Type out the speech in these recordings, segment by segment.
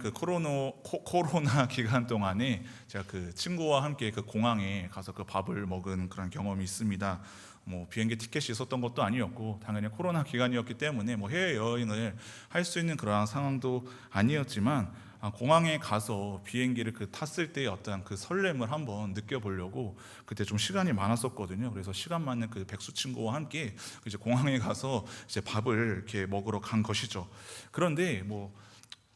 그 코로나 기간 동안에 제가 그 친구와 함께 그 공항에 가서 그 밥을 먹은 그런 경험이 있습니다. 뭐 비행기 티켓이 있었던 것도 아니었고 당연히 코로나 기간이었기 때문에 뭐 해외 여행을 할 수 있는 그러한 상황도 아니었지만 공항에 가서 비행기를 그 탔을 때의 어떤 그 설렘을 한번 느껴보려고 그때 좀 시간이 많았었거든요. 그래서 시간 맞는 그 백수 친구와 함께 이제 공항에 가서 이제 밥을 이렇게 먹으러 간 것이죠. 그런데 뭐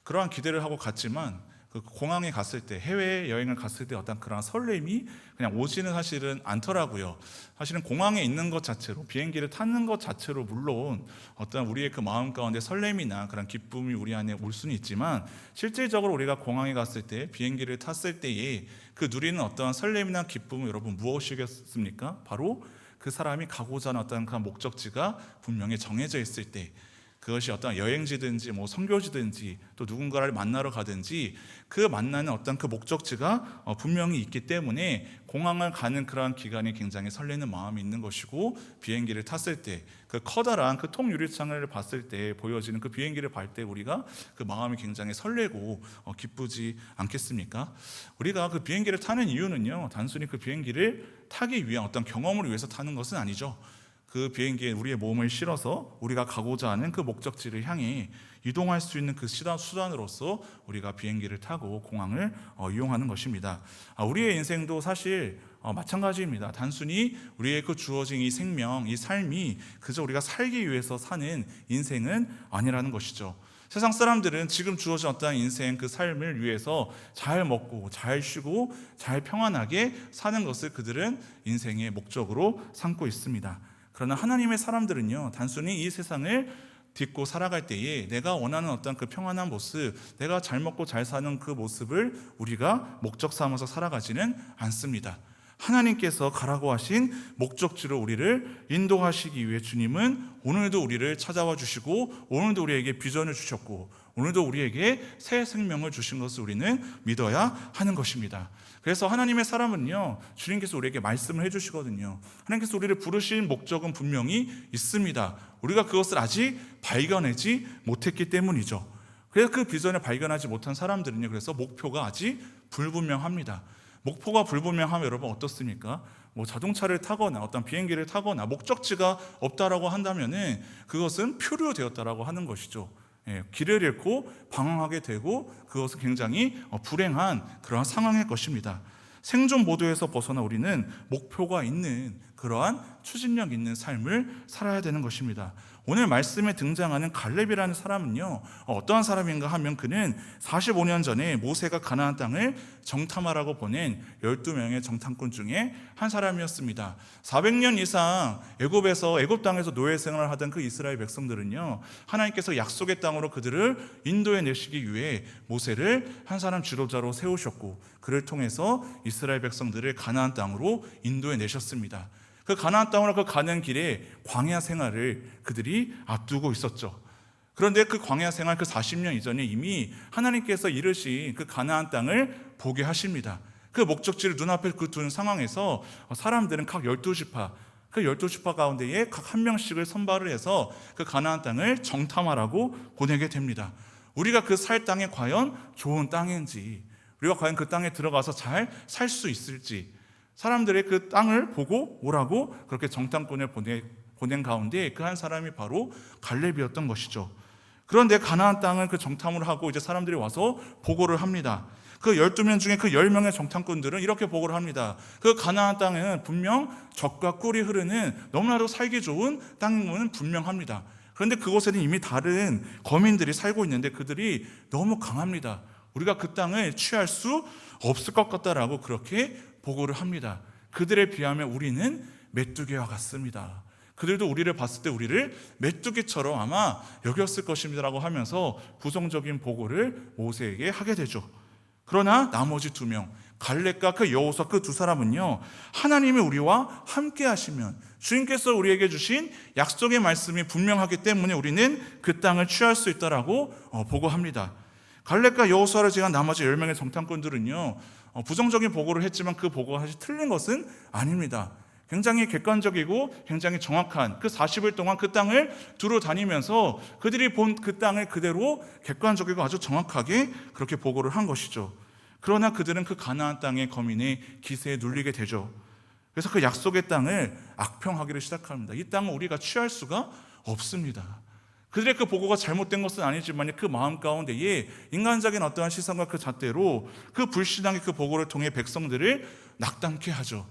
그러한 기대를 하고 갔지만 그 공항에 갔을 때, 해외 여행을 갔을 때 어떤 그런 설렘이 그냥 오지는 사실은 않더라고요. 사실은 공항에 있는 것 자체로, 비행기를 타는 것 자체로 물론 어떤 우리의 그 마음 가운데 설렘이나 그런 기쁨이 우리 안에 올 수는 있지만, 실질적으로 우리가 공항에 갔을 때, 비행기를 탔을 때에 그 누리는 어떤 설렘이나 기쁨은 여러분 무엇이겠습니까? 바로 그 사람이 가고자 하는 어떤 그 목적지가 분명히 정해져 있을 때, 그것이 어떤 여행지든지 뭐 선교지든지 또 누군가를 만나러 가든지 그 만나는 어떤 그 목적지가 분명히 있기 때문에 공항을 가는 그러한 기간이 굉장히 설레는 마음이 있는 것이고, 비행기를 탔을 때 그 커다란 그 통유리창을 봤을 때 보여지는 그 비행기를 볼 때 우리가 그 마음이 굉장히 설레고 기쁘지 않겠습니까? 우리가 그 비행기를 타는 이유는요, 단순히 그 비행기를 타기 위한 어떤 경험을 위해서 타는 것은 아니죠. 그 비행기에 우리의 몸을 실어서 우리가 가고자 하는 그 목적지를 향해 이동할 수 있는 그 수단으로서 우리가 비행기를 타고 공항을 이용하는 것입니다. 우리의 인생도 사실 마찬가지입니다. 단순히 우리의 그 주어진 이 생명, 이 삶이 그저 우리가 살기 위해서 사는 인생은 아니라는 것이죠. 세상 사람들은 지금 주어진 어떠한 인생, 그 삶을 위해서 잘 먹고 잘 쉬고 잘 평안하게 사는 것을 그들은 인생의 목적으로 삼고 있습니다. 그러나 하나님의 사람들은요, 단순히 이 세상을 딛고 살아갈 때에 내가 원하는 어떤 그 평안한 모습, 내가 잘 먹고 잘 사는 그 모습을 우리가 목적 삼아서 살아가지는 않습니다. 하나님께서 가라고 하신 목적지로 우리를 인도하시기 위해 주님은 오늘도 우리를 찾아와 주시고, 오늘도 우리에게 비전을 주셨고, 오늘도 우리에게 새 생명을 주신 것을 우리는 믿어야 하는 것입니다. 그래서 하나님의 사람은요, 주님께서 우리에게 말씀을 해주시거든요. 하나님께서 우리를 부르신 목적은 분명히 있습니다. 우리가 그것을 아직 발견하지 못했기 때문이죠. 그래서 그 비전을 발견하지 못한 사람들은요, 그래서 목표가 아직 불분명합니다. 목표가 불분명하면 여러분 어떻습니까? 뭐 자동차를 타거나 어떤 비행기를 타거나 목적지가 없다라고 한다면은 그것은 표류되었다라고 하는 것이죠. 길을 잃고 방황하게 되고 그것은 굉장히 불행한 그러한 상황일 것입니다. 생존 모드에서 벗어나 우리는 목표가 있는 그러한 추진력 있는 삶을 살아야 되는 것입니다. 오늘 말씀에 등장하는 갈렙이라는 사람은요, 어떠한 사람인가 하면 그는 45년 전에 모세가 가나안 땅을 정탐하라고 보낸 12명의 정탐꾼 중에 한 사람이었습니다. 400년 이상 애굽 땅에서 노예 생활을 하던 그 이스라엘 백성들은요, 하나님께서 약속의 땅으로 그들을 인도해 내시기 위해 모세를 한 사람 지도자로 세우셨고, 그를 통해서 이스라엘 백성들을 가나안 땅으로 인도해 내셨습니다. 그 가나안 땅으로 그 가는 길에 광야 생활을 그들이 앞두고 있었죠. 그런데 그 광야 생활 그 40년 이전에 이미 하나님께서 이르신 그 가나안 땅을 보게 하십니다. 그 목적지를 눈앞에 둔 상황에서 사람들은 각 12지파, 그 12지파 가운데에 각 한 명씩을 선발을 해서 그 가나안 땅을 정탐하라고 보내게 됩니다. 우리가 그 살 땅이 과연 좋은 땅인지, 우리가 과연 그 땅에 들어가서 잘 살 수 있을지, 사람들의 그 땅을 보고 오라고 그렇게 정탐꾼을 보낸 가운데 그 한 사람이 바로 갈렙이었던 것이죠. 그런데 가나안 땅을 그 정탐을 하고 이제 사람들이 와서 보고를 합니다. 그 12명 중에 그 10명의 정탐꾼들은 이렇게 보고를 합니다. 그 가나안 땅에는 분명 젖과 꿀이 흐르는 너무나도 살기 좋은 땅임은 분명합니다. 그런데 그곳에는 이미 다른 거민들이 살고 있는데 그들이 너무 강합니다. 우리가 그 땅을 취할 수 없을 것 같다라고 그렇게 보고를 합니다. 그들에 비하면 우리는 메뚜기와 같습니다. 그들도 우리를 봤을 때 우리를 메뚜기처럼 아마 여겼을 것입니다라고 하면서 부정적인 보고를 모세에게 하게 되죠. 그러나 나머지 2명, 갈렙과 그 여호수아 그 2사람은요, 하나님이 우리와 함께 하시면, 주님께서 우리에게 주신 약속의 말씀이 분명하기 때문에 우리는 그 땅을 취할 수 있다라고 보고합니다. 갈렙과 여호수아를 제한 나머지 10명의 정탐꾼들은요, 부정적인 보고를 했지만 그 보고가 사실 틀린 것은 아닙니다. 굉장히 객관적이고 굉장히 정확한 그 40일 동안 그 땅을 두루 다니면서 그들이 본 그 땅을 그대로 객관적이고 아주 정확하게 그렇게 보고를 한 것이죠. 그러나 그들은 그 가나안 땅의 거민의 기세에 눌리게 되죠. 그래서 그 약속의 땅을 악평하기를 시작합니다. 이 땅은 우리가 취할 수가 없습니다. 그들의 그 보고가 잘못된 것은 아니지만 그 마음 가운데에 인간적인 어떠한 시선과 그 잣대로 그 불신앙의 그 보고를 통해 백성들을 낙담케 하죠.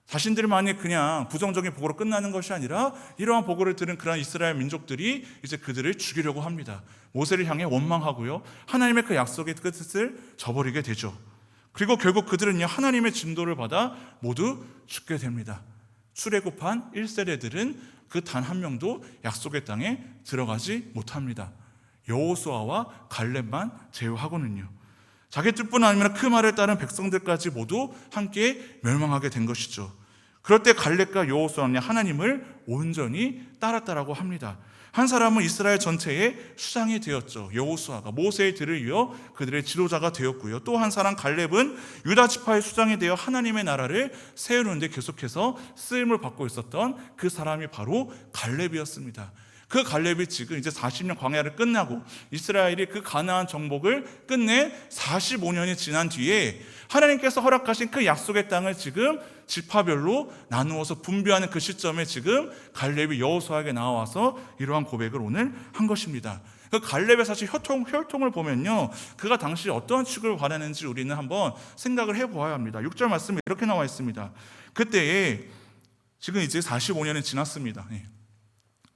자신들만이 그냥 부정적인 보고로 끝나는 것이 아니라 이러한 보고를 들은 그런 이스라엘 민족들이 이제 그들을 죽이려고 합니다. 모세를 향해 원망하고요, 하나님의 그 약속의 뜻을 저버리게 되죠. 그리고 결국 그들은요, 하나님의 진도를 받아 모두 죽게 됩니다. 출애굽한 1세대들은 그 단 한 명도 약속의 땅에 들어가지 못합니다. 여호수아와 갈렙만 제외하고는요. 자기 뜻뿐 아니라 그 말을 따른 백성들까지 모두 함께 멸망하게 된 것이죠. 그럴 때 갈렙과 여호수아는 하나님을 온전히 따랐다라고 합니다. 한 사람은 이스라엘 전체의 수장이 되었죠. 여호수아가 모세의 뒤를 이어 그들의 지도자가 되었고요. 또 한 사람 갈렙은 유다 지파의 수장이 되어 하나님의 나라를 세우는데 계속해서 쓰임을 받고 있었던 그 사람이 바로 갈렙이었습니다. 그 갈렙이 지금 이제 40년 광야를 끝나고 이스라엘이 그 가나안 정복을 끝내 45년이 지난 뒤에 하나님께서 허락하신 그 약속의 땅을 지금 지파별로 나누어서 분배하는 그 시점에 지금 갈렙이 여호수아에게 나와서 이러한 고백을 오늘 한 것입니다. 그 갈렙의 사실 혈통을 보면요, 그가 당시 어떠한 취급을 받았는지 우리는 한번 생각을 해보아야 합니다. 6절 말씀에 이렇게 나와 있습니다. 그때에 지금 이제 45년이 지났습니다.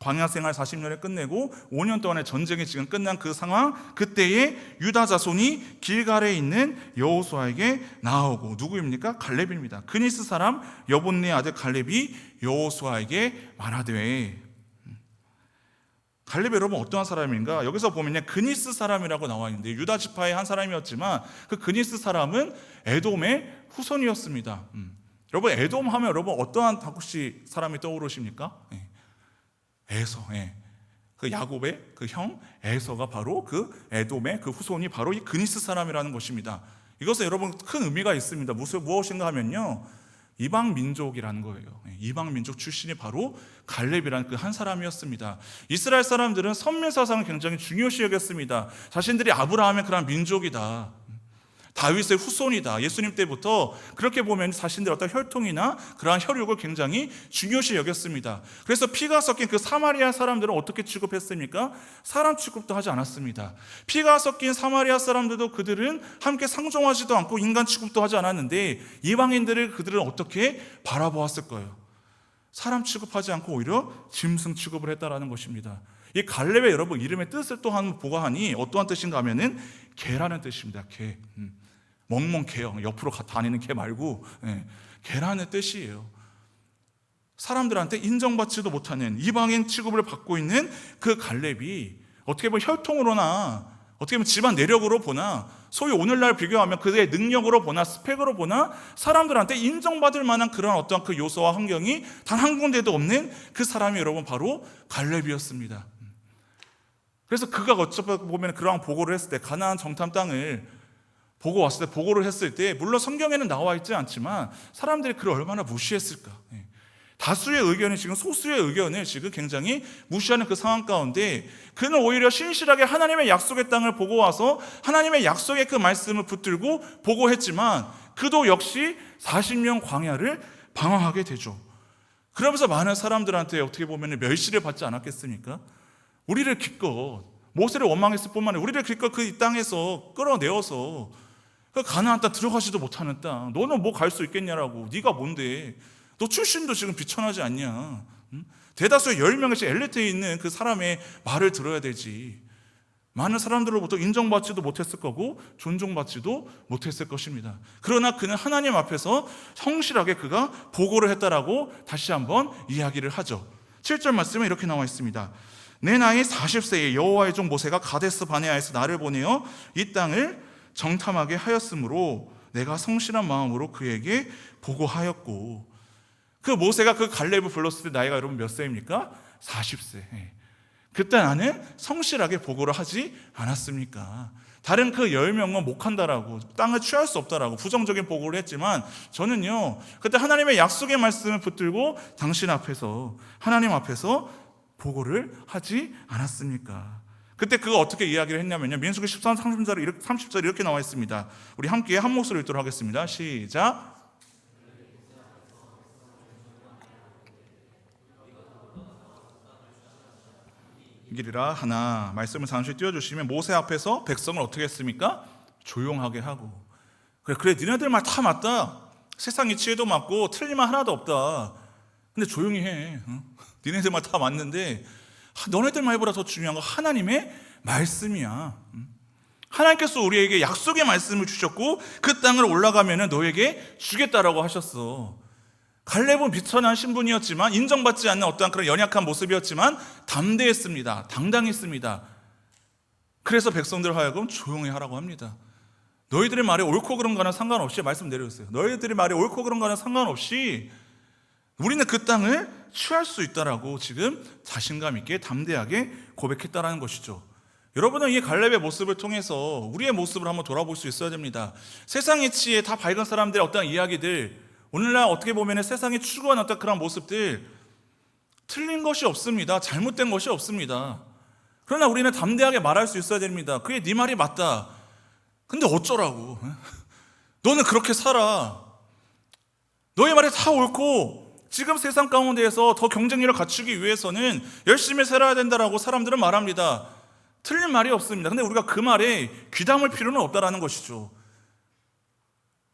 광야 생활 40년을 끝내고 5년 동안의 전쟁이 지금 끝난 그 상황, 그때에 유다 자손이 길갈에 있는 여호수아에게 나아오고, 누구입니까? 갈렙입니다. 그니스 사람 여본네 아들 갈렙이 여호수아에게 말하되. 갈렙이 여러분 어떠한 사람인가? 여기서 보면 그니스 사람이라고 나와 있는데 유다 지파의 한 사람이었지만 그 그니스 사람은 에돔의 후손이었습니다. 여러분 에돔 하면 여러분 어떠한 혹시 사람이 떠오르십니까? 에서, 그 야곱의 그 형 에서가 바로 그 에돔의 그 후손이 바로 이 그니스 사람이라는 것입니다. 이것은 여러분 큰 의미가 있습니다. 무엇인가 하면요, 이방 민족이라는 거예요. 이방 민족 출신이 바로 갈렙이라는 그 한 사람이었습니다. 이스라엘 사람들은 선민 사상을 굉장히 중요시 여겼습니다. 자신들이 아브라함의 그런 민족이다, 다윗의 후손이다. 예수님 때부터 그렇게 보면 자신들의 어떤 혈통이나 그러한 혈육을 굉장히 중요시 여겼습니다. 그래서 피가 섞인 그 사마리아 사람들은 어떻게 취급했습니까? 사람 취급도 하지 않았습니다. 피가 섞인 사마리아 사람들도 그들은 함께 상종하지도 않고 인간 취급도 하지 않았는데 이방인들을 그들은 어떻게 바라보았을 거예요? 사람 취급하지 않고 오히려 짐승 취급을 했다라는 것입니다. 이 갈렙의 여러분 이름의 뜻을 또 한번 보아하니 어떠한 뜻인가 하면은 개라는 뜻입니다. 개. 멍멍 개요. 옆으로 다니는 개 말고 개라는 뜻이에요. 사람들한테 인정받지도 못하는 이방인 취급을 받고 있는 그 갈렙이 어떻게 보면 혈통으로나 어떻게 보면 집안 내력으로 보나 소위 오늘날 비교하면 그의 능력으로 보나 스펙으로 보나 사람들한테 인정받을 만한 그런 어떤 그 요소와 환경이 단 한 군데도 없는 그 사람이 여러분 바로 갈렙이었습니다. 그래서 그가 어쩌다 보면 그러한 보고를 했을 때 가나안 정탐 땅을 보고 왔을 때 보고를 했을 때 물론 성경에는 나와 있지 않지만 사람들이 그를 얼마나 무시했을까. 다수의 의견이 지금 소수의 의견을 지금 굉장히 무시하는 그 상황 가운데 그는 오히려 신실하게 하나님의 약속의 땅을 보고 와서 하나님의 약속의 그 말씀을 붙들고 보고했지만 그도 역시 40년 광야를 방황하게 되죠. 그러면서 많은 사람들한테 어떻게 보면 멸시를 받지 않았겠습니까? 우리를 기껏 모세를 원망했을 뿐만 아니라 우리를 기껏 그 땅에서 끌어내어서 그 가나안 땅 들어가지도 못하는 땅, 너는 뭐 갈 수 있겠냐라고. 네가 뭔데? 너 출신도 지금 비천하지 않냐? 대다수의 10명씩 엘리트에 있는 그 사람의 말을 들어야 되지. 많은 사람들로부터 인정받지도 못했을 거고 존중받지도 못했을 것입니다. 그러나 그는 하나님 앞에서 성실하게 그가 보고를 했다라고 다시 한번 이야기를 하죠. 7절 말씀에 이렇게 나와 있습니다. 내 나이 40세에 여호와의 종 모세가 가데스 바네아에서 나를 보내어 이 땅을 정탐하게 하였으므로 내가 성실한 마음으로 그에게 보고하였고. 그 모세가 그 갈렙을 불렀을 때 나이가 여러분 몇 세입니까? 40세. 그때 나는 성실하게 보고를 하지 않았습니까? 다른 그 10명은 목한다라고, 땅을 취할 수 없다라고 부정적인 보고를 했지만, 저는요 그때 하나님의 약속의 말씀을 붙들고 당신 앞에서, 하나님 앞에서 보고를 하지 않았습니까? 그때 그거 어떻게 이야기를 했냐면요, 민수기 13, 30절 이렇게 나와 있습니다. 우리 함께 한 목소리로 읽도록 하겠습니다. 시작. 이기리라 하나. 말씀을 잠시 띄워주시면, 모세 앞에서 백성을 어떻게 했습니까? 조용하게 하고, 그래 니네들 말 다 맞다, 세상 이치에도 맞고 틀린 말 하나도 없다, 근데 조용히 해. 니네들 말 다 맞는데 너네들 말보다 더 중요한 건 하나님의 말씀이야. 하나님께서 우리에게 약속의 말씀을 주셨고 그 땅을 올라가면 너에게 주겠다라고 하셨어. 갈렙은 비천한 신분이었지만, 인정받지 않는 어떠한 그런 연약한 모습이었지만 담대했습니다. 당당했습니다. 그래서 백성들 하여금 조용히 하라고 합니다. 너희들의 말에 옳고 그른 거는 상관없이, 말씀 내려주세요. 너희들의 말에 옳고 그른 거는 상관없이 우리는 그 땅을 취할 수 있다라고 지금 자신감 있게 담대하게 고백했다라는 것이죠. 여러분은 이 갈렙의 모습을 통해서 우리의 모습을 한번 돌아볼 수 있어야 됩니다. 세상 이치에 다 밝은 사람들의 어떤 이야기들, 오늘날 어떻게 보면 세상이 추구하는 어떤 그런 모습들, 틀린 것이 없습니다. 잘못된 것이 없습니다. 그러나 우리는 담대하게 말할 수 있어야 됩니다. 그게 네 말이 맞다. 근데 어쩌라고? 너는 그렇게 살아. 너의 말이 다 옳고 지금 세상 가운데에서 더 경쟁력을 갖추기 위해서는 열심히 살아야 된다라고 사람들은 말합니다. 틀린 말이 없습니다. 근데 우리가 그 말에 귀담을 필요는 없다라는 것이죠.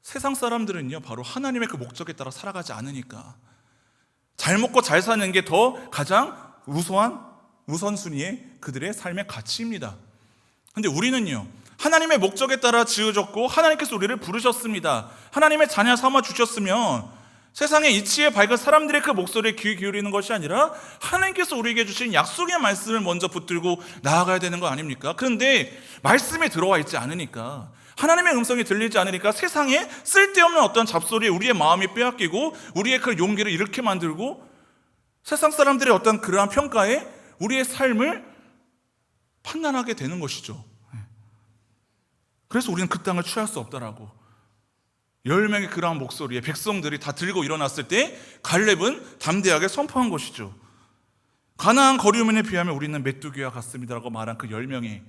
세상 사람들은요 바로 하나님의 그 목적에 따라 살아가지 않으니까, 잘 먹고 잘 사는 게 더 가장 우선순위의 그들의 삶의 가치입니다. 근데 우리는요, 하나님의 목적에 따라 지어졌고 하나님께서 우리를 부르셨습니다. 하나님의 자녀 삼아 주셨으면 세상의 이치에 밝은 사람들의 그 목소리에 귀 기울이는 것이 아니라 하나님께서 우리에게 주신 약속의 말씀을 먼저 붙들고 나아가야 되는 거 아닙니까? 그런데 말씀이 들어와 있지 않으니까, 하나님의 음성이 들리지 않으니까 세상에 쓸데없는 어떤 잡소리에 우리의 마음이 빼앗기고 우리의 그 용기를 잃게 만들고, 세상 사람들의 어떤 그러한 평가에 우리의 삶을 판단하게 되는 것이죠. 그래서 우리는 그 땅을 취할 수 없다라고 10명의 그러한 목소리에 백성들이 다 들고 일어났을 때 갈렙은 담대하게 선포한 것이죠. 가나안 거류민에 비하면 우리는 메뚜기와 같습니다라고 말한 그 10명이,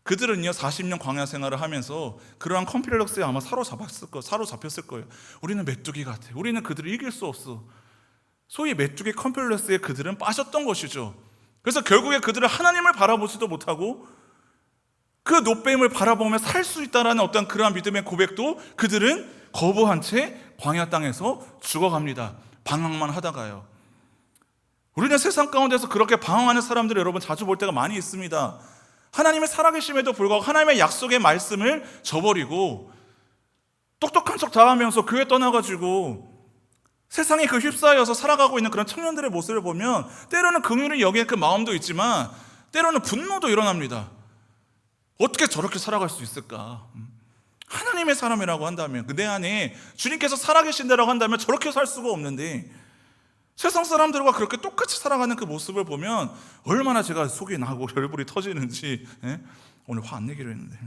그들은요 40년 광야 생활을 하면서 그러한 컴플렉스에 아마 사로잡혔을 거예요. 우리는 메뚜기 같아, 우리는 그들을 이길 수 없어. 소위 메뚜기 컴플렉스에 그들은 빠졌던 것이죠. 그래서 결국에 그들은 하나님을 바라보지도 못하고 그 노뱀을 바라보며 살 수 있다는 어떤 그러한 믿음의 고백도 그들은 거부한 채 광야 땅에서 죽어갑니다. 방황만 하다가요. 우리는 세상 가운데서 그렇게 방황하는 사람들을 여러분 자주 볼 때가 많이 있습니다. 하나님의 살아계심에도 불구하고 하나님의 약속의 말씀을 저버리고 똑똑한 척 다 하면서 교회 떠나가지고 세상에 그 휩싸여서 살아가고 있는 그런 청년들의 모습을 보면 때로는 긍휼히 여기는 그 마음도 있지만 때로는 분노도 일어납니다. 어떻게 저렇게 살아갈 수 있을까? 하나님의 사람이라고 한다면, 내 안에 주님께서 살아계신다라고 한다면 저렇게 살 수가 없는데 세상 사람들과 그렇게 똑같이 살아가는 그 모습을 보면 얼마나 제가 속이 나고 열불이 터지는지. 오늘 화 안 내기로 했는데,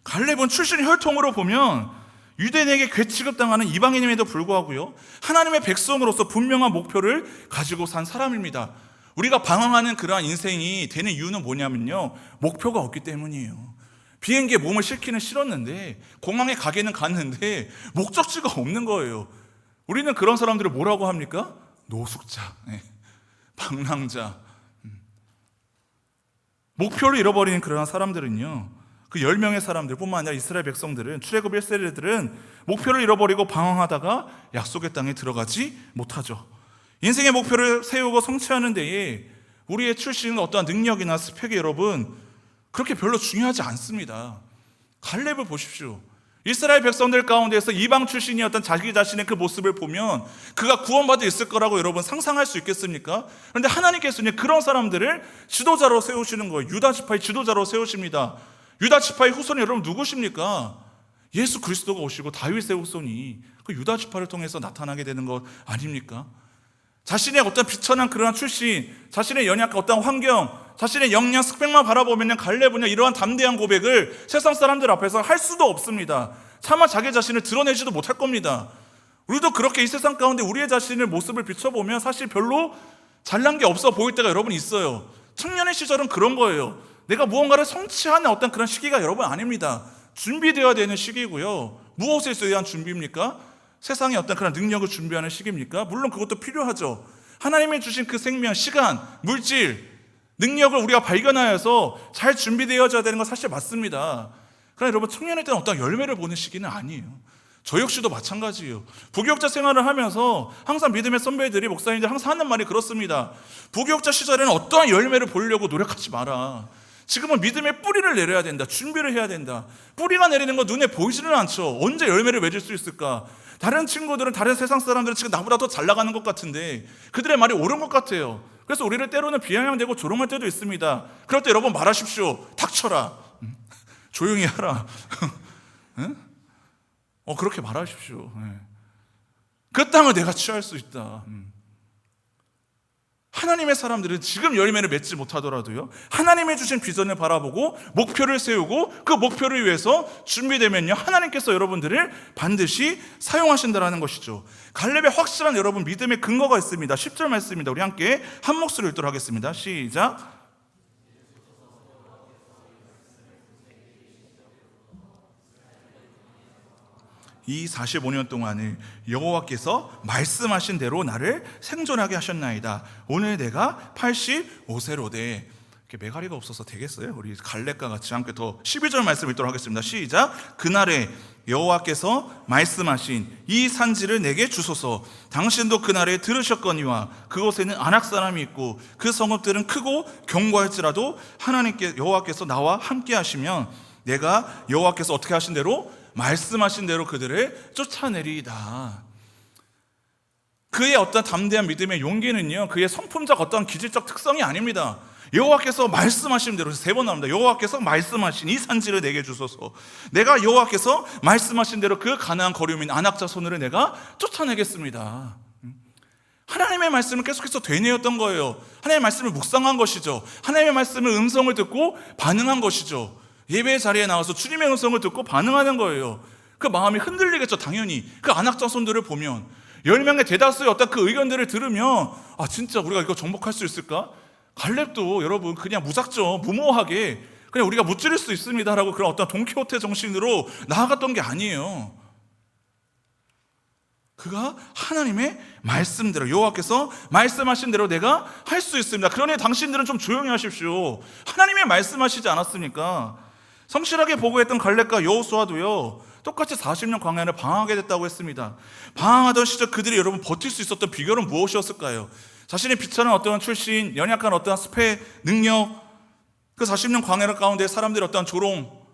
갈렙은 출신 혈통으로 보면 유대인에게 괴취급당하는 이방인임에도 불구하고요 하나님의 백성으로서 분명한 목표를 가지고 산 사람입니다. 우리가 방황하는 그러한 인생이 되는 이유는 뭐냐면요, 목표가 없기 때문이에요. 비행기에 몸을 실기는 싫었는데 공항에 가기는 갔는데 목적지가 없는 거예요. 우리는 그런 사람들을 뭐라고 합니까? 노숙자, 방랑자. 목표를 잃어버리는 그러한 사람들은요, 그 10명의 사람들 뿐만 아니라 이스라엘 백성들은, 출애굽 1세대들은 목표를 잃어버리고 방황하다가 약속의 땅에 들어가지 못하죠. 인생의 목표를 세우고 성취하는 데에 우리의 출신은 어떠한 능력이나 스펙이 여러분 그렇게 별로 중요하지 않습니다. 갈렙을 보십시오. 이스라엘 백성들 가운데서 이방 출신이었던 자기 자신의 그 모습을 보면 그가 구원받아 있을 거라고 여러분 상상할 수 있겠습니까? 그런데 하나님께서는 그런 사람들을 지도자로 세우시는 거예요. 유다 지파의 지도자로 세우십니다. 유다 지파의 후손이 여러분 누구십니까? 예수 그리스도가 오시고 다윗의 후손이 그 유다 지파를 통해서 나타나게 되는 것 아닙니까? 자신의 어떤 비천한 그러한 출신, 자신의 연약한 어떤 환경, 자신의 역량 스펙만 바라보면 갈렙은요 이러한 담대한 고백을 세상 사람들 앞에서 할 수도 없습니다. 차마 자기 자신을 드러내지도 못할 겁니다. 우리도 그렇게 이 세상 가운데 우리의 자신의 모습을 비춰보면 사실 별로 잘난 게 없어 보일 때가 여러분 있어요. 청년의 시절은 그런 거예요. 내가 무언가를 성취하는 어떤 그런 시기가 여러분 아닙니다. 준비되어야 되는 시기고요. 무엇에 의한 준비입니까? 세상의 어떤 그런 능력을 준비하는 시기입니까? 물론 그것도 필요하죠. 하나님이 주신 그 생명, 시간, 물질, 능력을 우리가 발견하여서 잘 준비되어져야 되는 건 사실 맞습니다. 그러나 여러분 청년일 때는 어떤 열매를 보는 시기는 아니에요. 저 역시도 마찬가지예요. 부교육자 생활을 하면서 항상 믿음의 선배들이, 목사님들 항상 하는 말이 그렇습니다. 부교육자 시절에는 어떠한 열매를 보려고 노력하지 마라. 지금은 믿음의 뿌리를 내려야 된다. 준비를 해야 된다. 뿌리가 내리는 거 눈에 보이지는 않죠. 언제 열매를 맺을 수 있을까? 다른 친구들은, 다른 세상 사람들은 지금 나보다 더 잘 나가는 것 같은데 그들의 말이 옳은 것 같아요. 그래서 우리를 때로는 비아냥대고 조롱할 때도 있습니다. 그럴 때 여러분 말하십시오. 닥쳐라. 조용히 하라. 그렇게 말하십시오. 그 땅을 내가 취할 수 있다. 하나님의 사람들은 지금 열매를 맺지 못하더라도요, 하나님의 주신 비전을 바라보고 목표를 세우고 그 목표를 위해서 준비되면요, 하나님께서 여러분들을 반드시 사용하신다라는 것이죠. 갈렙의 확실한 여러분 믿음의 근거가 있습니다. 10절 말씀입니다. 우리 함께 한 목소리를 읽도록 하겠습니다. 시작. 이 45년 동안을 여호와께서 말씀하신 대로 나를 생존하게 하셨나이다. 오늘 내가 85세로 돼. 이렇게 메가리가 없어서 되겠어요? 우리 갈렙과 같이 함께 더 12절 말씀 읽도록 하겠습니다. 시작. 그날에 여호와께서 말씀하신 이 산지를 내게 주소서. 당신도 그날에 들으셨거니와 그곳에는 아낙 사람이 있고 그 성읍들은 크고 견고할지라도 하나님께 여호와께서 나와 함께 하시면 내가 여호와께서 어떻게 하신 대로 말씀하신 대로 그들을 쫓아내리이다. 그의 어떤 담대한 믿음의 용기는요, 그의 성품적 어떤 기질적 특성이 아닙니다. 여호와께서 말씀하신 대로, 3번 나옵니다. 여호와께서 말씀하신 이 산지를 내게 주소서. 내가 여호와께서 말씀하신 대로 그 가나안 거류민 아낙 자손을 내가 쫓아내겠습니다. 하나님의 말씀을 계속해서 되뇌었던 거예요. 하나님의 말씀을 묵상한 것이죠. 하나님의 말씀을 음성을 듣고 반응한 것이죠. 예배 자리에 나와서 주님의 음성을 듣고 반응하는 거예요. 그 마음이 흔들리겠죠. 당연히 그 아낙 자손들을 보면 10명의 대다수의 어떤 그 의견들을 들으면 진짜 우리가 이거 정복할 수 있을까? 갈렙도 여러분 그냥 무작정 무모하게 그냥 우리가 무찌를 수 있습니다라고 그런 어떤 돈키호테 정신으로 나아갔던 게 아니에요. 그가 하나님의 말씀대로, 여호와께서 말씀하신 대로 내가 할 수 있습니다. 그러니 당신들은 좀 조용히 하십시오. 하나님의 말씀하시지 않았습니까? 성실하게 보고했던 갈렙과 여호수아도요, 똑같이 40년 광야를 방황하게 됐다고 했습니다. 방황하던 시절 그들이 여러분 버틸 수 있었던 비결은 무엇이었을까요? 자신의 비천한 어떠한 출신, 연약한 어떠한 스펙, 능력, 그 40년 광야 가운데 사람들의 어떠한 조롱,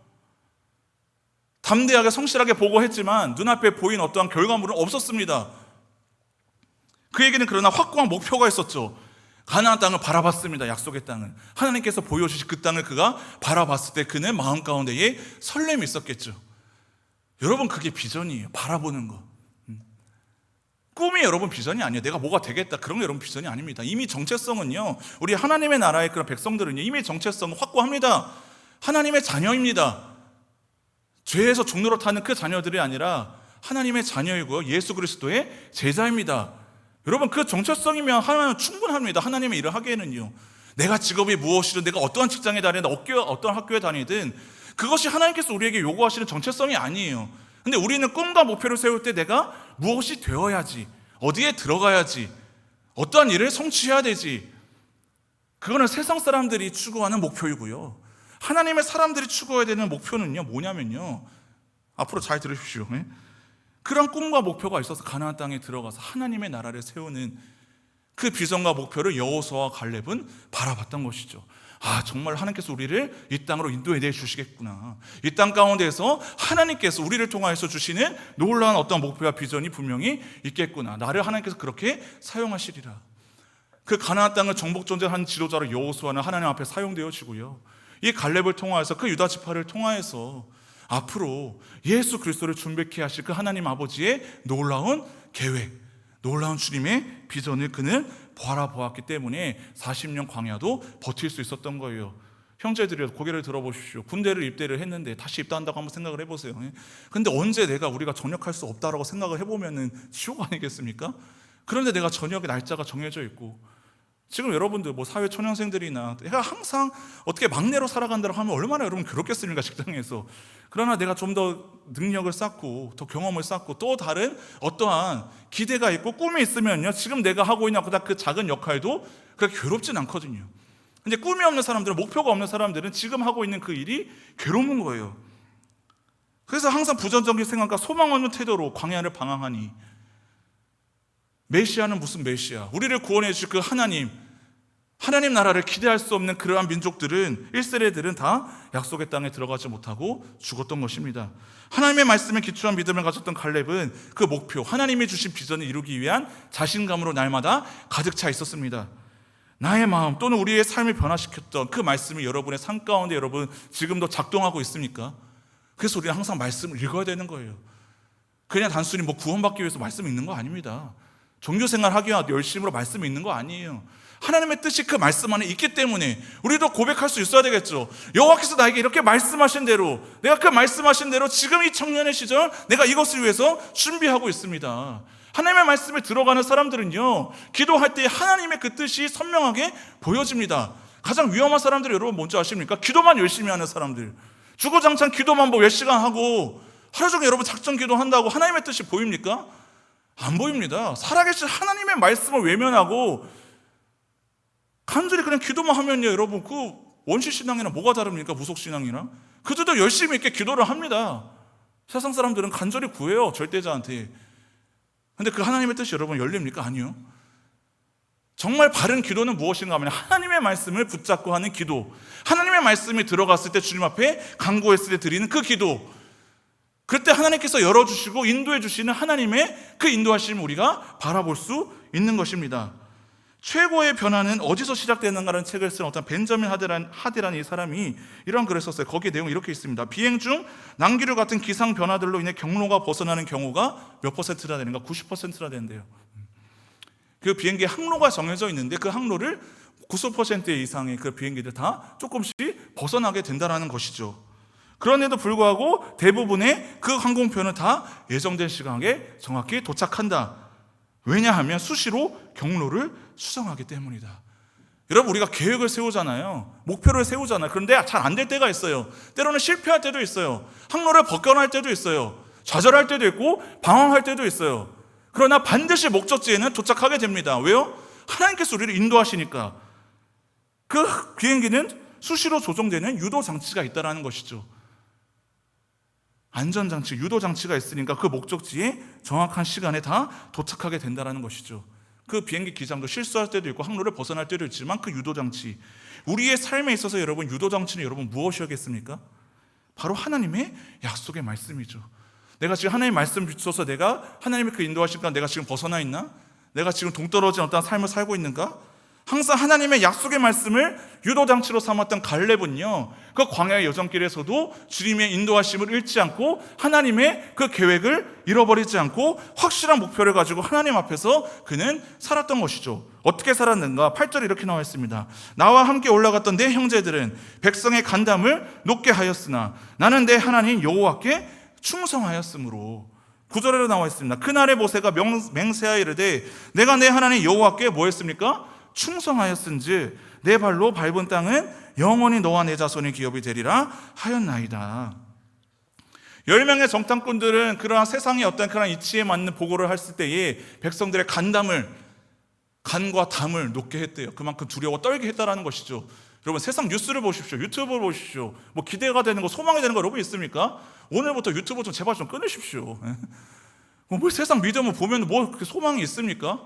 담대하게 성실하게 보고했지만 눈앞에 보인 어떠한 결과물은 없었습니다. 그에게는 그러나 확고한 목표가 있었죠. 가나안 땅을 바라봤습니다. 약속의 땅을 하나님께서 보여주신 그 땅을 그가 바라봤을 때 그는 마음 가운데에 설렘이 있었겠죠. 여러분 그게 비전이에요. 바라보는 거. 꿈이 여러분 비전이 아니에요. 내가 뭐가 되겠다 그런 게 여러분 비전이 아닙니다. 이미 정체성은요, 우리 하나님의 나라의 그런 백성들은요, 이미 정체성은 확고합니다. 하나님의 자녀입니다. 죄에서 종로로 타는 그 자녀들이 아니라 하나님의 자녀이고요, 예수 그리스도의 제자입니다. 여러분 그 정체성이면 하나님은 충분합니다. 하나님의 일을 하기에는요. 내가 직업이 무엇이든, 내가 어떠한 직장에 다니든, 어떠한 학교에 다니든 그것이 하나님께서 우리에게 요구하시는 정체성이 아니에요. 근데 우리는 꿈과 목표를 세울 때 내가 무엇이 되어야지, 어디에 들어가야지, 어떠한 일을 성취해야 되지, 그거는 세상 사람들이 추구하는 목표이고요, 하나님의 사람들이 추구해야 되는 목표는요 뭐냐면요, 앞으로 잘 들으십시오. 그런 꿈과 목표가 있어서 가나안 땅에 들어가서 하나님의 나라를 세우는 그 비전과 목표를 여호수아와 갈렙은 바라봤던 것이죠. 정말 하나님께서 우리를 이 땅으로 인도해 내 주시겠구나. 이 땅 가운데에서 하나님께서 우리를 통하여서 주시는 놀라운 어떤 목표와 비전이 분명히 있겠구나. 나를 하나님께서 그렇게 사용하시리라. 그 가나안 땅을 정복 전쟁한 지도자로 여호수아는 하나님 앞에 사용되어지고요, 이 갈렙을 통하여서 그 유다 지파를 통하여서 앞으로 예수 그리스도를 준비케 하실 그 하나님 아버지의 놀라운 계획, 놀라운 주님의 비전을 그는 바라보았기 때문에 40년 광야도 버틸 수 있었던 거예요. 형제들이 고개를 들어보십시오. 군대를 입대를 했는데 다시 입대한다고 한번 생각을 해보세요. 근데 언제 우리가 전역할 수 없다라고 생각을 해보면은 지옥 아니겠습니까? 그런데 내가 전역의 날짜가 정해져 있고, 지금 여러분들 사회 초년생들이나 내가 항상 어떻게 막내로 살아간다고 하면 얼마나 여러분 괴롭겠습니까, 직장에서. 그러나 내가 좀 더 능력을 쌓고 더 경험을 쌓고 또 다른 어떠한 기대가 있고 꿈이 있으면요, 지금 내가 하고 있는 그 작은 역할도 그렇게 괴롭진 않거든요. 근데 꿈이 없는 사람들은, 목표가 없는 사람들은 지금 하고 있는 그 일이 괴로운 거예요. 그래서 항상 부정적인 생각과 소망 없는 태도로 광야를 방황하니, 메시아는 무슨 메시아, 우리를 구원해 주실 그 하나님 나라를 기대할 수 없는 그러한 민족들은, 1세대들은 다 약속의 땅에 들어가지 못하고 죽었던 것입니다. 하나님의 말씀에 기초한 믿음을 가졌던 갈렙은 그 목표, 하나님이 주신 비전을 이루기 위한 자신감으로 날마다 가득 차 있었습니다. 나의 마음 또는 우리의 삶을 변화시켰던 그 말씀이 여러분의 삶 가운데 여러분 지금도 작동하고 있습니까? 그래서 우리는 항상 말씀을 읽어야 되는 거예요. 그냥 단순히 구원받기 위해서 말씀 읽는 거 아닙니다. 종교생활 하기 위한 열심으로 말씀 읽는 거 아니에요. 하나님의 뜻이 그 말씀 안에 있기 때문에 우리도 고백할 수 있어야 되겠죠. 여호와께서 나에게 이렇게 말씀하신 대로, 내가 그 말씀하신 대로 지금 이 청년의 시절 내가 이것을 위해서 준비하고 있습니다. 하나님의 말씀에 들어가는 사람들은요, 기도할 때 하나님의 그 뜻이 선명하게 보여집니다. 가장 위험한 사람들이 여러분 뭔지 아십니까? 기도만 열심히 하는 사람들. 주구장창 기도만 몇 시간 하고 하루 종일 여러분 작전 기도한다고 하나님의 뜻이 보입니까? 안 보입니다. 살아계신 하나님의 말씀을 외면하고 간절히 그냥 기도만 하면요, 여러분 그 원시신앙이랑 뭐가 다릅니까? 무속신앙이랑. 그들도 열심히 이렇게 기도를 합니다. 세상 사람들은 간절히 구해요, 절대자한테. 근데 그 하나님의 뜻이 여러분 열립니까? 아니요. 정말 바른 기도는 무엇인가 하면 하나님의 말씀을 붙잡고 하는 기도, 하나님의 말씀이 들어갔을 때 주님 앞에 간구했을 때 드리는 그 기도, 그때 하나님께서 열어주시고 인도해 주시는 하나님의 그 인도하심을 우리가 바라볼 수 있는 것입니다. 최고의 변화는 어디서 시작되는가라는 책을 쓴 어떤 벤저민 하디라는 이 사람이 이런 글을 썼어요. 거기에 내용이 이렇게 있습니다. 비행 중 난기류 같은 기상 변화들로 인해 경로가 벗어나는 경우가 몇 퍼센트나 되는가? 90%나 된대요. 그 비행기의 항로가 정해져 있는데 그 항로를 90% 이상의 그 비행기들 다 조금씩 벗어나게 된다는 것이죠. 그런데도 불구하고 대부분의 그 항공편은 다 예정된 시간에 정확히 도착한다. 왜냐하면 수시로 경로를 수정하기 때문이다. 여러분, 우리가 계획을 세우잖아요. 목표를 세우잖아요. 그런데 잘 안 될 때가 있어요. 때로는 실패할 때도 있어요. 항로를 벗겨날 때도 있어요. 좌절할 때도 있고 방황할 때도 있어요. 그러나 반드시 목적지에는 도착하게 됩니다. 왜요? 하나님께서 우리를 인도하시니까. 그 비행기는 수시로 조정되는 유도장치가 있다는 것이죠. 안전장치, 유도장치가 있으니까 그 목적지에 정확한 시간에 다 도착하게 된다는 것이죠. 그 비행기 기장도 실수할 때도 있고 항로를 벗어날 때도 있지만 그 유도장치, 우리의 삶에 있어서 여러분 유도장치는 여러분 무엇이겠습니까? 바로 하나님의 약속의 말씀이죠. 내가 지금 하나님의 말씀 비춰서 내가 하나님의 그 인도하실까? 내가 지금 벗어나 있나? 내가 지금 동떨어진 어떤 삶을 살고 있는가? 항상 하나님의 약속의 말씀을 유도장치로 삼았던 갈렙은요, 그 광야의 여정길에서도 주님의 인도하심을 잃지 않고 하나님의 그 계획을 잃어버리지 않고 확실한 목표를 가지고 하나님 앞에서 그는 살았던 것이죠. 어떻게 살았는가? 8절에 이렇게 나와 있습니다. 나와 함께 올라갔던 내 형제들은 백성의 간담을 높게 하였으나 나는 내 하나님 여호와께 충성하였으므로. 9절에도 나와 있습니다. 그날의 모세가 맹세하여 이르되 내가 내 하나님 여호와께 뭐 했습니까? 충성하였은즉 내 발로 밟은 땅은 영원히 너와 내 자손의 기업이 되리라 하였나이다. 10명의 정탐꾼들은 그러한 세상의 어떤 그런 이치에 맞는 보고를 했을 때에 백성들의 간과 담을 높게 했대요. 그만큼 두려워 떨게 했다라는 것이죠. 여러분, 세상 뉴스를 보십시오. 유튜브를 보십시오. 기대가 되는 거, 소망이 되는 거 여러분 있습니까? 오늘부터 유튜브 좀 제발 좀 끊으십시오. 세상 믿음을 보면 그렇게 소망이 있습니까?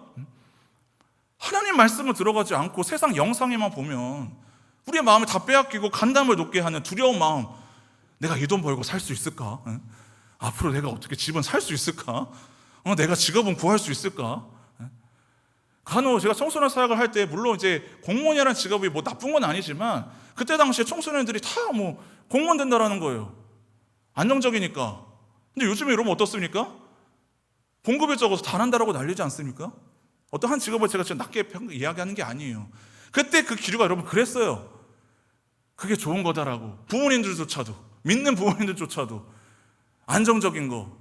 하나님 말씀을 들어가지 않고 세상 영상에만 보면 우리의 마음을 다 빼앗기고 간담을 높게 하는 두려운 마음, 내가 이 돈 벌고 살 수 있을까? 앞으로 내가 어떻게 집은 살 수 있을까? 내가 직업은 구할 수 있을까? 간혹 제가 청소년 사역을 할 때 물론 이제 공무원이라는 직업이 나쁜 건 아니지만 그때 당시에 청소년들이 다 공무원 된다라는 거예요. 안정적이니까. 근데 요즘에 여러분 어떻습니까? 봉급에 적어서 잘한다라고 난리지 않습니까? 어떤 한 직업을 제가 좀 낮게 이야기하는 게 아니에요. 그때 그 기류가 여러분 그랬어요. 그게 좋은 거다라고. 부모님들조차도, 믿는 부모님들조차도 안정적인 거.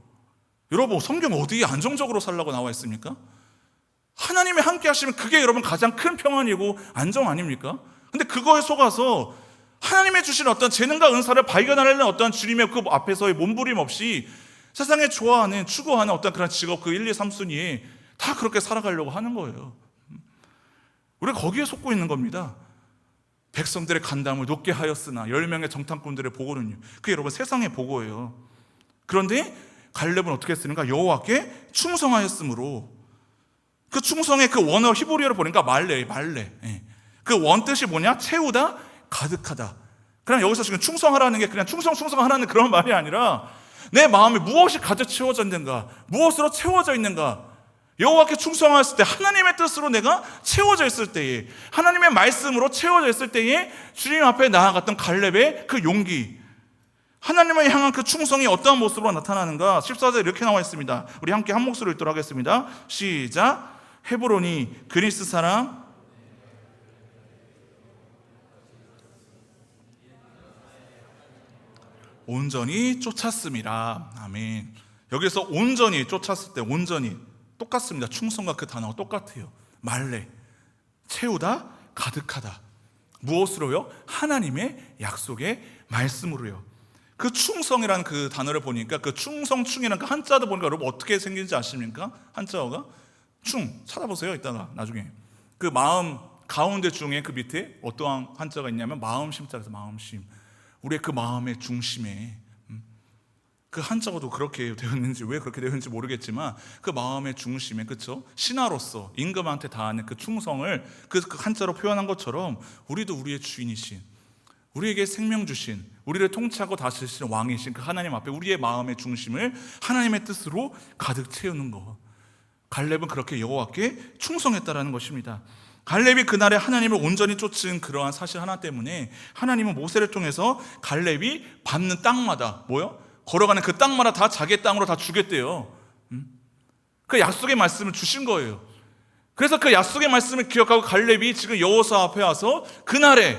여러분 성경 어디에 안정적으로 살라고 나와 있습니까? 하나님이 함께 하시면 그게 여러분 가장 큰 평안이고 안정 아닙니까? 근데 그거에 속아서 하나님의 주신 어떤 재능과 은사를 발견하려는 어떤 주님의 그 앞에서의 몸부림 없이 세상에 좋아하는, 추구하는 어떤 그런 직업 그 1, 2, 3순위에 다 그렇게 살아가려고 하는 거예요. 우리가 거기에 속고 있는 겁니다. 백성들의 간담을 높게 하였으나 10명의 정탐꾼들의 보고는요, 그게 여러분 세상의 보고예요. 그런데 갈렙은 어떻게 했습니까? 여호와께 충성하였으므로, 그 충성의 그 원어 히브리어를 보니까 말레. 그 원 뜻이 뭐냐? 채우다, 가득하다. 그냥 여기서 지금 충성하라는 게 그냥 충성하라는 그런 말이 아니라 내 마음에 무엇이 가득 채워져 있는가, 무엇으로 채워져 있는가. 여호와께 충성하였을 때, 하나님의 뜻으로 내가 채워져 있을 때에, 하나님의 말씀으로 채워져 있을 때에 주님 앞에 나아갔던 갈렙의 그 용기, 하나님을 향한 그 충성이 어떠한 모습으로 나타나는가. 14절에 이렇게 나와 있습니다. 우리 함께 한 목소리로 읽도록 하겠습니다. 시작. 헤브론이 그리스 사람 온전히 쫓았습니다. 아멘. 여기서 온전히 쫓았을 때, 온전히 똑같습니다. 충성과 그 단어가 똑같아요. 말레, 채우다, 가득하다. 무엇으로요? 하나님의 약속의 말씀으로요. 그 충성이라는 그 단어를 보니까, 그 충성충이라는 그 한자도 보니까 여러분 어떻게 생긴지 아십니까? 한자어가 찾아보세요. 이따가 나중에 그 마음 가운데 중에 그 밑에 어떠한 한자가 있냐면 마음심자에서 마음심, 우리의 그 마음의 중심에, 그 한자어도 그렇게 되었는지, 왜 그렇게 되었는지 모르겠지만 그 마음의 중심에, 그렇죠? 신하로서 임금한테 다하는 그 충성을 그 한자로 표현한 것처럼 우리도 우리의 주인이신, 우리에게 생명 주신, 우리를 통치하고 다스리시는 왕이신 그 하나님 앞에 우리의 마음의 중심을 하나님의 뜻으로 가득 채우는 것. 갈렙은 그렇게 여호와께 충성했다라는 것입니다. 갈렙이 그날에 하나님을 온전히 쫓은 그러한 사실 하나 때문에 하나님은 모세를 통해서 갈렙이 밟는 땅마다 걸어가는 그 땅마다 다 자기의 땅으로 다 주겠대요. 그 약속의 말씀을 주신 거예요. 그래서 그 약속의 말씀을 기억하고 갈렙이 지금 여호수아 앞에 와서 그날에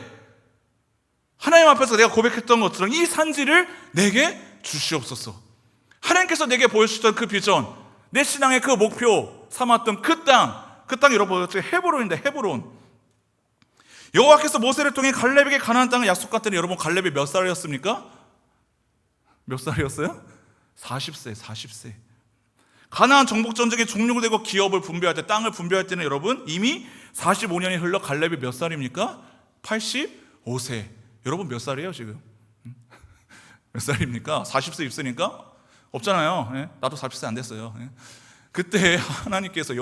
하나님 앞에서 내가 고백했던 것처럼 이 산지를 내게 주시옵소서. 하나님께서 내게 보여주셨던 그 비전, 내 신앙의 그 목표 삼았던 그 땅이 여러분 헤브론인데, 헤브론. 여호와께서 모세를 통해 갈렙에게 가나안 땅을 약속했더니 여러분 갈렙이 몇 살이었습니까? 몇 살이었어요? 40세. 가나안 정복 전쟁에 종료가 되고 기업을 분배할 때, 땅을 분배할 때는 여러분 이미 45년이 흘러 갈렙이 몇 살입니까? 85세. 여러분 몇 살이에요 지금? 몇 살입니까? 40세 입으니까 없잖아요. 예? 나도 40세 안 됐어요. 예? 그때 하나님께서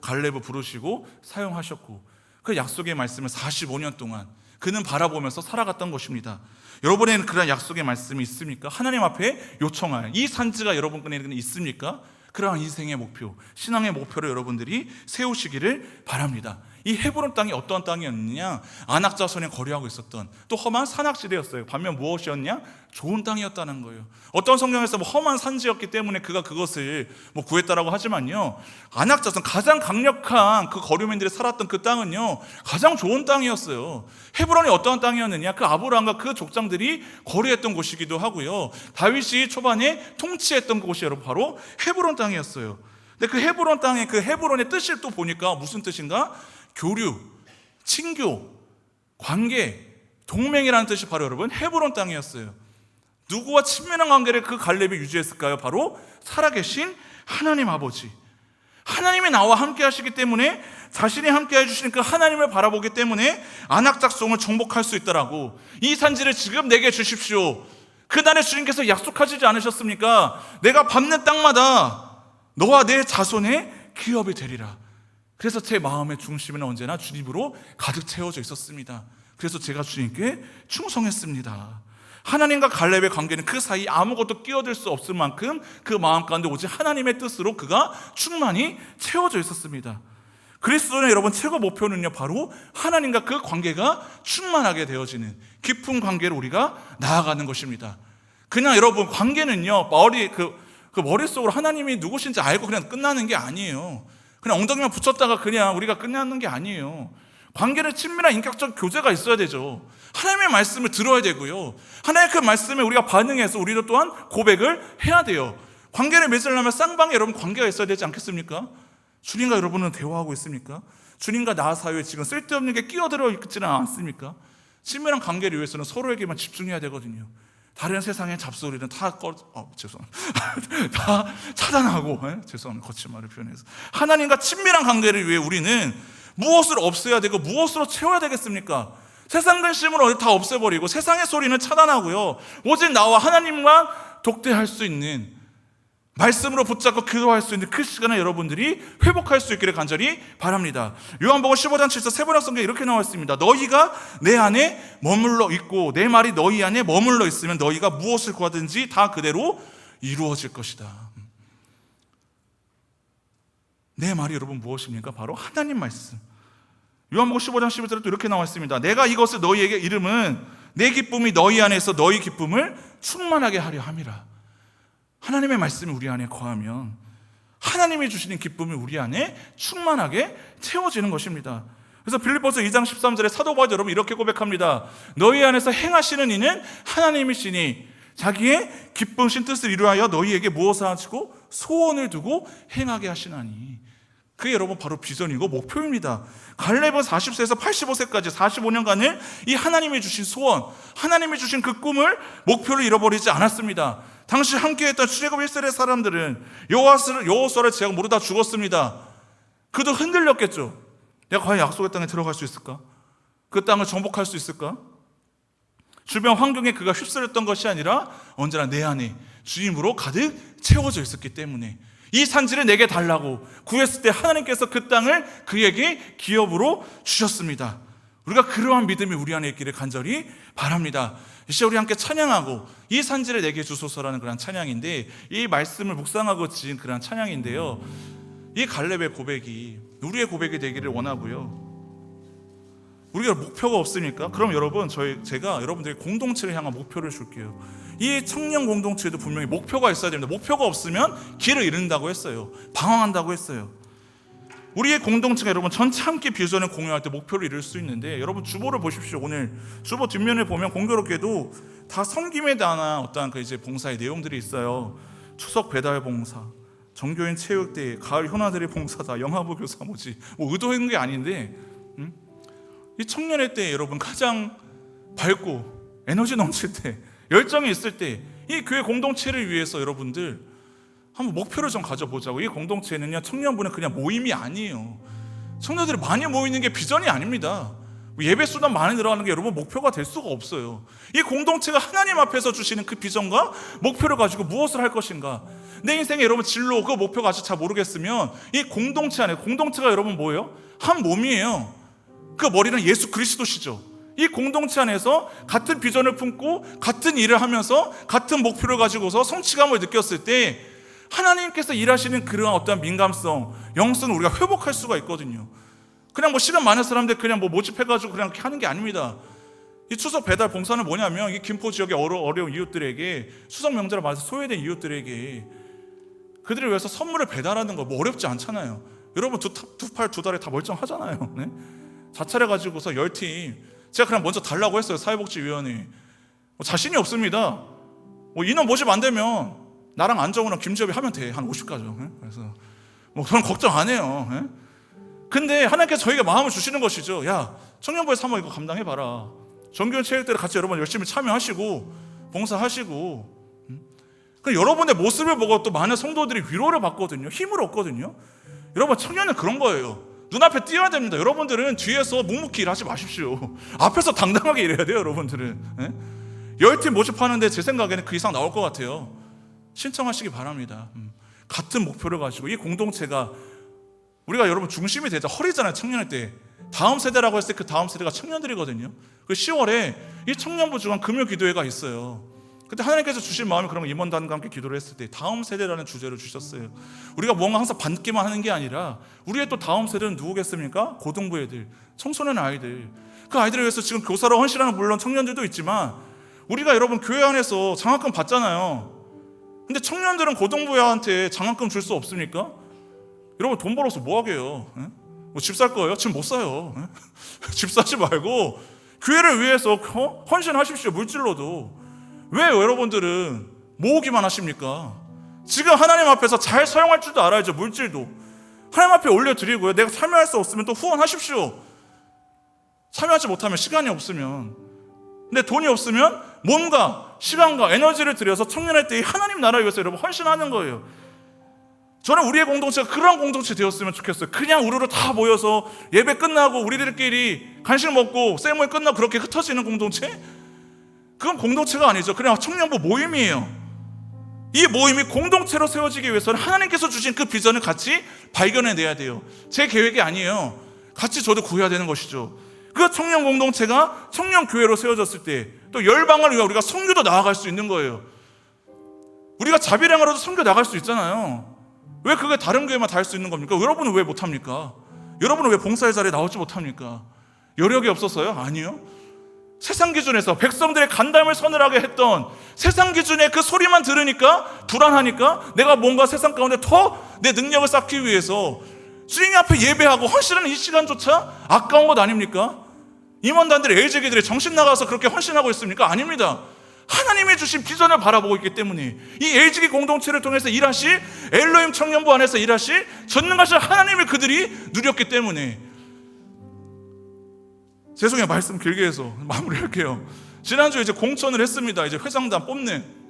갈렙을 부르시고 사용하셨고 그 약속의 말씀을 45년 동안 그는 바라보면서 살아갔던 것입니다. 여러분에게는 그런 약속의 말씀이 있습니까? 하나님 앞에 요청할 이 산지가 여러분에게는 있습니까? 그러한 인생의 목표, 신앙의 목표를 여러분들이 세우시기를 바랍니다. 이 헤브론 땅이 어떤 땅이었느냐? 아낙 자손이 거류하고 있었던 또 험한 산악지대였어요. 반면 무엇이었냐? 좋은 땅이었다는 거예요. 어떤 성경에서 험한 산지였기 때문에 그가 그것을 구했다라고 하지만요, 아낙 자손, 가장 강력한 그 거류민들이 살았던 그 땅은요 가장 좋은 땅이었어요. 헤브론이 어떤 땅이었느냐? 그 아브라함과 그 족장들이 거류했던 곳이기도 하고요, 다윗이 초반에 통치했던 곳이 여러분 바로 헤브론 땅이었어요. 근데 그 헤브론 땅의 그 헤브론의 뜻을 또 보니까 무슨 뜻인가? 교류, 친교, 관계, 동맹이라는 뜻이 바로 여러분 헤브론 땅이었어요. 누구와 친밀한 관계를 그 갈렙이 유지했을까요? 바로 살아계신 하나님 아버지, 하나님이 나와 함께 하시기 때문에, 자신이 함께 해주시는 그 하나님을 바라보기 때문에 아낙 짝송을 정복할 수 있더라고. 이 산지를 지금 내게 주십시오. 그날에 주님께서 약속하시지 않으셨습니까? 내가 밟는 땅마다 너와 내 자손의 기업이 되리라. 그래서 제 마음의 중심에는 언제나 주님으로 가득 채워져 있었습니다. 그래서 제가 주님께 충성했습니다. 하나님과 갈렙의 관계는 그 사이 아무것도 끼어들 수 없을 만큼 그 마음 가운데 오직 하나님의 뜻으로 그가 충만히 채워져 있었습니다. 그리스도의 여러분 최고 목표는요 바로 하나님과 그 관계가 충만하게 되어지는 깊은 관계로 우리가 나아가는 것입니다. 그냥 여러분 관계는요 그 머릿속으로 하나님이 누구신지 알고 그냥 끝나는 게 아니에요. 그냥 엉덩이만 붙였다가 그냥 우리가 끝나는 게 아니에요. 관계는 친밀한 인격적 교제가 있어야 되죠. 하나님의 말씀을 들어야 되고요. 하나님의 그 말씀에 우리가 반응해서 우리도 또한 고백을 해야 돼요. 관계를 맺으려면 쌍방에 여러분 관계가 있어야 되지 않겠습니까? 주님과 여러분은 대화하고 있습니까? 주님과 나 사이에 지금 쓸데없는 게 끼어들어 있지는 않습니까? 친밀한 관계를 위해서는 서로에게만 집중해야 되거든요. 다른 세상의 잡소리는 다 다 차단하고, 죄송합니다. 거친 말을 표현해서. 하나님과 친밀한 관계를 위해 우리는 무엇을 없애야 되고 무엇으로 채워야 되겠습니까? 세상 근심을 다 없애버리고 세상의 소리는 차단하고요. 오직 나와 하나님만 독대할 수 있는, 말씀으로 붙잡고 기도할 수 있는 그 시간을 여러분들이 회복할 수 있기를 간절히 바랍니다. 요한복음 15장 7절 세번역 성경에 이렇게 나와 있습니다. 너희가 내 안에 머물러 있고 내 말이 너희 안에 머물러 있으면 너희가 무엇을 구하든지 다 그대로 이루어질 것이다. 내 말이 여러분 무엇입니까? 바로 하나님 말씀. 요한복음 15장 11절에 또 이렇게 나와 있습니다. 내가 이것을 너희에게 이름은 내 기쁨이 너희 안에서 너희 기쁨을 충만하게 하려 함이라. 하나님의 말씀이 우리 안에 거하면 하나님이 주시는 기쁨이 우리 안에 충만하게 채워지는 것입니다. 그래서 빌립보서 2장 13절에 사도 바울이 여러분 이렇게 고백합니다. 너희 안에서 행하시는 이는 하나님이시니 자기의 기쁘신 뜻을 이루하여 너희에게 무엇을 하시고 소원을 두고 행하게 하시나니. 그게 여러분 바로 비전이고 목표입니다. 갈렙은 40세에서 85세까지 45년간을 이 하나님이 주신 소원, 하나님이 주신 그 꿈을 목표를 잃어버리지 않았습니다. 당시 함께했던 출애굽 1세대 사람들은 여호수아를 제가 모르다 죽었습니다. 그도 흔들렸겠죠. 내가 과연 약속의 땅에 들어갈 수 있을까? 그 땅을 정복할 수 있을까? 주변 환경에 그가 휩쓸렸던 것이 아니라 언제나 내 안에 주님으로 가득 채워져 있었기 때문에 이 산지를 내게 달라고 구했을 때 하나님께서 그 땅을 그에게 기업으로 주셨습니다. 우리가 그러한 믿음이 우리 안에 있기를 간절히 바랍니다. 이제 우리 함께 찬양하고 이 산지를 내게 주소서라는 그런 찬양인데, 이 말씀을 묵상하고 지은 그런 찬양인데요, 이 갈렙의 고백이 우리의 고백이 되기를 원하고요. 우리가 목표가 없으니까 그럼 여러분 제가 여러분들의 공동체를 향한 목표를 줄게요. 이 청년 공동체도 분명히 목표가 있어야 됩니다. 목표가 없으면 길을 잃는다고 했어요. 방황한다고 했어요. 우리의 공동체가 여러분 전체 함께 비전을 공유할 때 목표를 이룰 수 있는데, 여러분 주보를 보십시오. 오늘 주보 뒷면을 보면 공교롭게도 다 섬김에 대한 어떠한 그 이제 봉사의 내용들이 있어요. 추석 배달 봉사, 정교인 체육대회, 가을 효나들의 봉사다, 영화부 교사 뭐 의도한 게 아닌데, 이 청년의 때 여러분 가장 밝고 에너지 넘칠 때, 열정이 있을 때 이 교회 공동체를 위해서 여러분들 한번 목표를 좀 가져보자고. 이 공동체는요, 청년부는 그냥 모임이 아니에요. 청년들이 많이 모이는 게 비전이 아닙니다. 예배 수단 많이 들어가는 게 여러분 목표가 될 수가 없어요. 이 공동체가 하나님 앞에서 주시는 그 비전과 목표를 가지고 무엇을 할 것인가, 내 인생에 여러분 진로, 그 목표가 아직 잘 모르겠으면 이 공동체 안에, 공동체가 여러분 뭐예요? 한 몸이에요. 그 머리는 예수 그리스도시죠. 이 공동체 안에서 같은 비전을 품고 같은 일을 하면서 같은 목표를 가지고서 성취감을 느꼈을 때 하나님께서 일하시는 그런 어떤 민감성, 영성을 우리가 회복할 수가 있거든요. 그냥 뭐 시간 많은 사람들 그냥 뭐 모집해가지고 그냥 이렇게 하는 게 아닙니다. 이 추석 배달 봉사는 뭐냐면, 이 김포 지역의 어려운 이웃들에게, 추석 명절을 맞아서 소외된 이웃들에게 그들을 위해서 선물을 배달하는 거 뭐 어렵지 않잖아요. 여러분 두 팔 두 다리 다 멀쩡하잖아요. 네? 자차려 가지고서 10팀 제가 그냥 먼저 달라고 했어요. 사회복지위원회. 자신이 없습니다. 인원 모집 안 되면 나랑 안정우랑 김지엽이 하면 돼. 한 50가정. 그래서 그런 걱정 안 해요. 근데 하나님께서 저에게 마음을 주시는 것이죠. 야, 청년부의 사모 이거 감당해봐라. 정교인 체육대회 같이 여러분 열심히 참여하시고 봉사하시고. 여러분의 모습을 보고 또 많은 성도들이 위로를 받거든요. 힘을 얻거든요. 여러분, 청년은 그런 거예요. 눈앞에 띄어야 됩니다. 여러분들은 뒤에서 묵묵히 일하지 마십시오. 앞에서 당당하게 일해야 돼요. 여러분들은 10팀 모집하는데 제 생각에는 그 이상 나올 것 같아요. 신청하시기 바랍니다. 같은 목표를 가지고 이 공동체가, 우리가 여러분 중심이 되자. 허리잖아요. 청년일 때 다음 세대라고 했을 때 그 다음 세대가 청년들이거든요. 그 10월에 이 청년부 주간 금요 기도회가 있어요. 그때 하나님께서 주신 마음이 그런 임원단과 함께 기도를 했을 때 다음 세대라는 주제를 주셨어요. 우리가 뭔가 항상 받기만 하는 게 아니라 우리의 또 다음 세대는 누구겠습니까? 고등부 애들, 청소년 아이들. 그 아이들을 위해서 지금 교사로 헌신하는 물론 청년들도 있지만, 우리가 여러분 교회 안에서 장학금 받잖아요. 근데 청년들은 고등부야한테 장학금 줄 수 없습니까? 여러분 돈 벌어서 뭐 하게요? 뭐 집 살 거예요? 집 못 사요. 집 사지 말고 교회를 위해서 헌신하십시오. 물질로도. 왜 여러분들은 모으기만 하십니까? 지금 하나님 앞에서 잘 사용할 줄도 알아야죠. 물질도 하나님 앞에 올려드리고요. 내가 참여할 수 없으면 또 후원하십시오. 참여하지 못하면 시간이 없으면. 근데 돈이 없으면 몸과 시간과 에너지를 들여서 청년의 때에 하나님 나라 위해서 여러분 헌신하는 거예요. 저는 우리의 공동체가 그런 공동체 되었으면 좋겠어요. 그냥 우르르 다 모여서 예배 끝나고 우리들끼리 간식 먹고 세모에 끝나고 그렇게 흩어지는 공동체? 그건 공동체가 아니죠. 그냥 청년부 모임이에요. 이 모임이 공동체로 세워지기 위해서는 하나님께서 주신 그 비전을 같이 발견해내야 돼요. 제 계획이 아니에요. 같이 저도 구해야 되는 것이죠. 그 청년 공동체가 청년 교회로 세워졌을 때 또 열방을 위해 우리가 선교도 나아갈 수 있는 거예요. 우리가 자비량으로도 선교 나갈 수 있잖아요. 왜 그게 다른 교회만 다 할 수 있는 겁니까? 여러분은 왜 못합니까? 여러분은 왜 봉사의 자리에 나오지 못합니까? 여력이 없어서요? 아니요. 세상 기준에서 백성들의 간담을 서늘하게 했던 세상 기준의 그 소리만 들으니까 불안하니까 내가 뭔가 세상 가운데 더 내 능력을 쌓기 위해서 주님 앞에 예배하고 헌신하는 이 시간조차 아까운 것 아닙니까? 임원단들이 LG기들이 정신 나가서 그렇게 헌신하고 있습니까? 아닙니다. 하나님이 주신 비전을 바라보고 있기 때문에 이 LG기 공동체를 통해서 일하실 엘로힘 청년부 안에서 일하실 전능하신 하나님을 그들이 누렸기 때문에. 죄송해요. 말씀 길게 해서 마무리할게요. 지난주에 이제 공천을 했습니다. 이제 회장단 뽑는.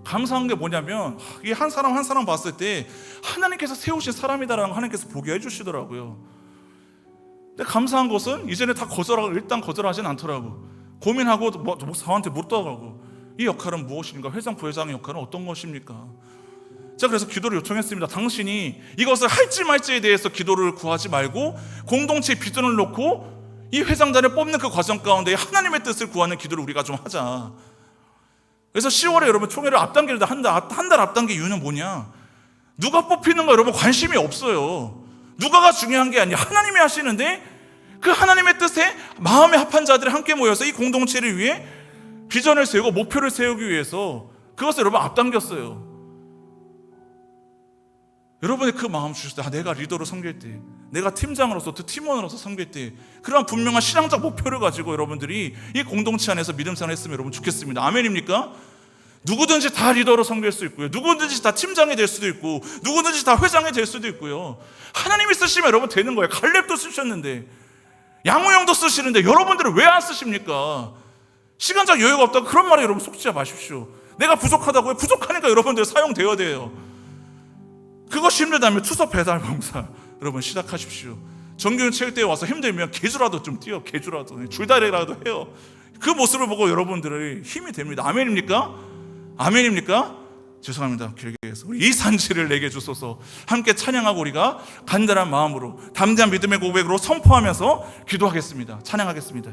감사한 게 뭐냐면 이 한 사람 한 사람 봤을 때 하나님께서 세우신 사람이다라는 거 하나님께서 보게 해주시더라고요. 근데 감사한 것은 이제는 다 일단 거절하진 않더라고. 고민하고 저한테 묻더라고. 이 역할은 무엇입니까? 회장 부회장의 역할은 어떤 것입니까? 제가 그래서 기도를 요청했습니다. 당신이 이것을 할지 말지에 대해서 기도를 구하지 말고 공동체의 비전을 놓고 이 회장단을 뽑는 그 과정 가운데 하나님의 뜻을 구하는 기도를 우리가 좀 하자. 그래서 10월에 여러분 총회를 앞당기는데 한 달 앞당긴 이유는 뭐냐? 누가 뽑히는 거 여러분 관심이 없어요. 누가가 중요한 게 아니라 하나님이 하시는데 그 하나님의 뜻에 마음에 합한 자들이 함께 모여서 이 공동체를 위해 비전을 세우고 목표를 세우기 위해서 그것을 여러분 앞당겼어요. 여러분의 그 마음 주실 때 내가 리더로 섬길 때, 내가 팀장으로서 또 팀원으로서 섬길 때 그런 분명한 신앙적 목표를 가지고 여러분들이 이 공동체 안에서 믿음 생활을 했으면 여러분 좋겠습니다. 아멘입니까? 누구든지 다 리더로 섬길 수 있고요. 누구든지 다 팀장이 될 수도 있고 누구든지 다 회장이 될 수도 있고요. 하나님이 쓰시면 여러분 되는 거예요. 갈렙도 쓰셨는데 양호영도 쓰시는데 여러분들은 왜 안 쓰십니까? 시간적 여유가 없다고 그런 말에 여러분 속지 마십시오. 내가 부족하다고요? 부족하니까 여러분들 사용되어야 돼요. 그것이 힘들다면 투서 배달 봉사 여러분 시작하십시오. 정규훈 체육대회 와서 힘들면 개주라도 좀 뛰어. 개주라도 줄다리라도 해요. 그 모습을 보고 여러분들의 힘이 됩니다. 아멘입니까? 아멘입니까? 죄송합니다. 길게 해서 우리 이 산지를 내게 주소서. 함께 찬양하고 우리가 간절한 마음으로 담대한 믿음의 고백으로 선포하면서 기도하겠습니다. 찬양하겠습니다.